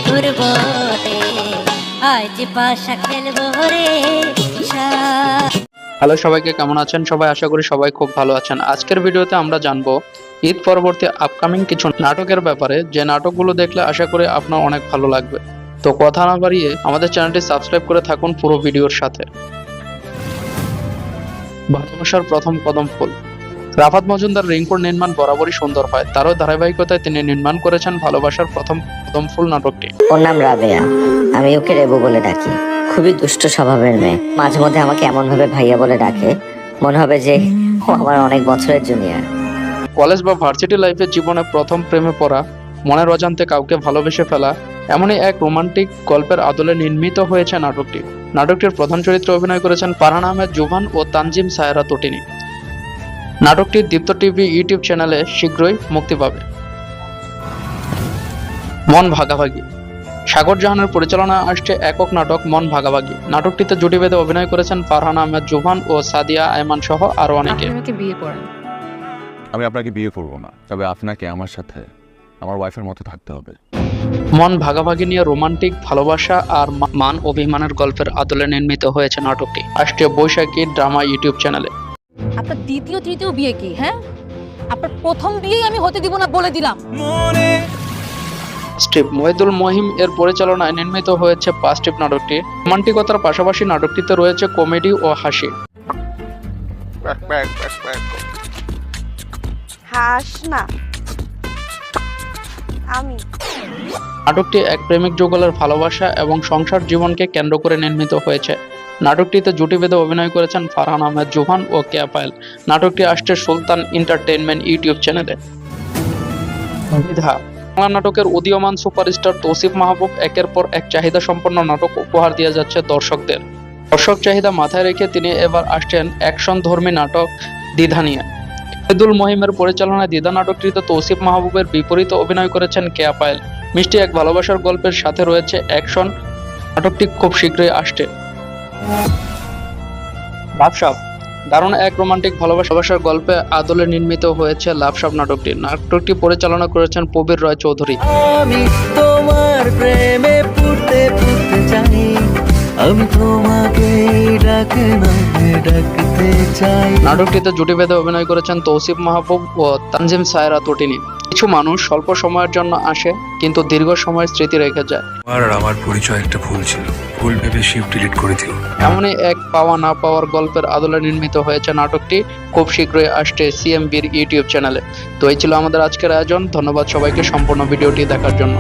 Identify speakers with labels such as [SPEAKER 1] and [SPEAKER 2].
[SPEAKER 1] ঘুরবো রে, আজ পাশা খেলবো রে।
[SPEAKER 2] হ্যালো সবাইকে, কেমন আছেন সবাই? আশা করি সবাই খুব ভালো আছেন। আজকের ভিডিওতে আমরা জানবো ঈদ পরবর্তী আপকামিং কিছু নাটকের ব্যাপারে, যে নাটকগুলো দেখলে আশা করি আপনার অনেক ভালো লাগবে। তো কথা না বাড়িয়ে আমাদের চ্যানেলটি সাবস্ক্রাইব করে থাকুন পুরো ভিডিওর সাথে। ভালোবাসার প্রথম কদম ফুল। রাফাত মজুমদার রিংকুর নির্মাণ বরাবরই সুন্দর হয়, তারও ধারাবাহিকতায় তিনি নির্মাণ করেছেন ভালোবাসার প্রথম কদম ফুল নাটকটি।
[SPEAKER 3] ওর নাম রাবেয়া, আমি ওকে রেবু বলে ডাকি। খুবই দুষ্ট স্বভাবের মেয়ে। মাঝে মধ্যে আমাকে এমন ভাবে ভাইয়া বলে ডাকে, মনে হবে যে ও আমার অনেক বছরের জুনিয়র।
[SPEAKER 2] কলেজ বা ভার্সিটি লাইফের জীবনে প্রথম প্রেমে পড়া, মনের অজান্তে কাউকে ভালোবেসে ফেলা, এমনই এক রোমান্টিক গল্পের আদলে নির্মিত হয়েছে নাটকটি। নাটকটির প্রধান চরিত্রে অভিনয় করেছেন ফারহান আহমেদ জুভান ও তানজিম সায়রা তটিনী। নাটকটি দীপ্ত টিভি ইউটিউব চ্যানেলে শীঘ্রই মুক্তি পাবে। মন ভাগাভাগি। সাগর জাহানের পরিচালনায় আসছে একক নাটক মন ভাগাভাগি। নাটকটিতে জুটি বেঁধে অভিনয় করেছেন ফারহান আহমেদ জুভান ও সাদিয়া আয়মান সহ আরো অনেকে।
[SPEAKER 4] আমি আপনাকে বিয়ে করব না, তবে আপনাকে আমার সাথে আমার ওয়াইফের মতো থাকতে হবে।
[SPEAKER 2] মন ভাগাভাগি নিয়ে রোমান্টিক ভালোবাসা আর মান অভিমানের গল্পের আদলে নির্মিত হয়েছে নাটকটি। আসছে বৈশাখী ড্রামা ইউটিউব চ্যানেলে।
[SPEAKER 5] আপনার দ্বিতীয় তৃতীয় বিয়ে কি? হ্যাঁ, আপনার প্রথম বিয়েই আমি হতে দিব না বলে দিলাম।
[SPEAKER 2] স্ট্রিপ মহিদুল মহিম এর পরিচালনায় নির্মিত হয়েছে পাস্টিপ নাটকটি। রোমান্টিকতার পাশাপাশি নাটকটিতে রয়েছে কমেডি ও হাসি।
[SPEAKER 6] হাস না আমি।
[SPEAKER 2] নাটকটি এক প্রেমিক যুগলের ভালোবাসা এবং সংসার জীবনকে কেন্দ্র করে নির্মিত হয়েছে। নাটকটিতে জুটি বেঁধে অভিনয় করেছেন ফারহান আহমেদ জুহান ও কেয়া পায়েল। নাটকটি আসছে সুলতান এন্টারটেইনমেন্ট ইউটিউব চ্যানেলে। বাংলা নাটকের উদীয়মান সুপারস্টার তৌসিফ মাহবুব একের পর এক চাহিদা সম্পন্ন নাটক উপহার দিয়ে যাচ্ছে দর্শকদের। দর্শক চাহিদা মাথায় রেখে তিনি এবার আসছেন অ্যাকশন ধর্মী নাটক দ্বিধা নিয়ে। মহিদুল মহিমের পরিচালনায় দ্বিধা নাটকটিতে তৌসিফ মাহবুবের বিপরীতে অভিনয় করেছেন কেয়া পায়েল। মিষ্টি এক ভালোবাসার গল্পের সাথে রয়েছে অ্যাকশন। নাটকটি খুব শীঘ্রই আসছে। লাভসাপ। দারুণ এক রোমান্টিক ভালোবাসার গল্পে আদলে নির্মিত হয়েছে লাভসাপ নাটকটি। নাটকটি পরিচালনা করেছেন প্রবীর রায় চৌধুরী।
[SPEAKER 7] আমি তোমার প্রেমে পড়তে পড়তে চাই, আমি তোমাকে ডাকতে চাই।
[SPEAKER 2] নাটকটিতে জুটি বেঁধে অভিনয় করেছেন তৌসিফ মাহবুব ও তানজিম সায়রা তটিনী। কিছু মানুষ স্বল্প সময়ের জন্য আসে, কিন্তু দীর্ঘ সময়ের স্মৃতি রেখে যায়।
[SPEAKER 8] আমার পরিচয় একটা ভুল ছিল, ভুল ভেবে শিপ ডিলিট করে দিল।
[SPEAKER 2] এমনই এক পাওয়া না পাওয়ার গল্পের আদলে নির্মিত হয়েছে নাটকটি। খুব শীঘ্রই আসছে সিএমবির ইউটিউব চ্যানেলে। তো এই ছিল আমাদের আজকের আয়োজন। ধন্যবাদ সবাইকে সম্পূর্ণ ভিডিওটি দেখার জন্য।